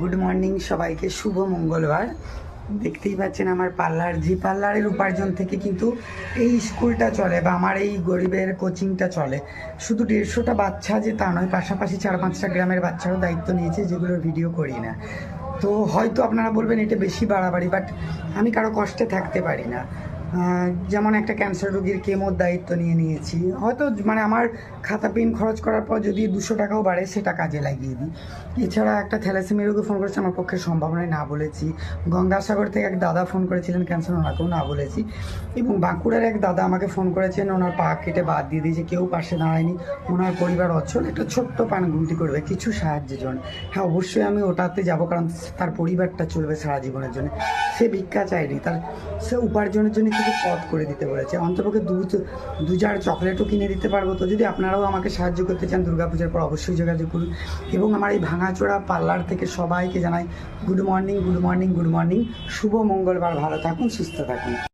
Good morning সবাইকে, শুভ মঙ্গলবার। দেখতেই পাচ্ছেন আমার পার্লার, যে পার্লারের উপার্জন থেকে কিন্তু এই স্কুলটা চলে বা আমার এই গরিবের কোচিংটা চলে। শুধু 150টা বাচ্চা যে তা নয়, পাশাপাশি 4-5টা গ্রামের বাচ্চারও দায়িত্ব নিয়েছে, যেগুলোর ভিডিও করি না। তো হয়তো আপনারা বলবেন এটা বেশি বাড়াবাড়ি, বাট আমি কারো কষ্টে থাকতে পারি না। যেমন একটা ক্যান্সার রোগীর কেমোর দায়িত্ব নিয়ে নিয়েছি, হয়তো মানে আমার খাতা পেন খরচ করার পর যদি 200 টাকাও বাড়ে সেটা কাজে লাগিয়ে দিই। এছাড়া একটা থ্যালাসেমিয়া রোগী ফোন করেছে, আমার পক্ষে সম্ভব নয়, না বলেছি। গঙ্গাসাগর থেকে এক দাদা ফোন করেছিলেন ক্যান্সার, ওনাকেও না বলেছি। এবং বাঁকুড়ার এক দাদা আমাকে ফোন করেছেন, ওনার পা কেটে বাদ দিয়ে দিয়েছে, কেউ পাশে দাঁড়ায়নি, ওনার পরিবার অচল, একটা ছোট্ট পানগুনতি করবে কিছু সাহায্যের জন্য। হ্যাঁ, অবশ্যই আমি ওটাতে যাব, কারণ তার পরিবারটা চলবে সারা জীবনের জন্য। সে ভিক্ষা চায়নি, তার সে উপার্জনের জন্য কিছু পথ করে দিতে বলেছে। অন্তপক্ষে দু জার চকলেটও কিনে দিতে পারবো। তো যদি আপনারাও আমাকে সাহায্য করতে চান দুর্গাপূজার পর, অবশ্যই যোগাযোগ করুন। এবং আমার এই ভাঙাচোরা পার্লার থেকে সবাইকে জানাই good morning, good morning, good morning. শুভ মঙ্গলবার, ভালো থাকুন, সুস্থ থাকুন।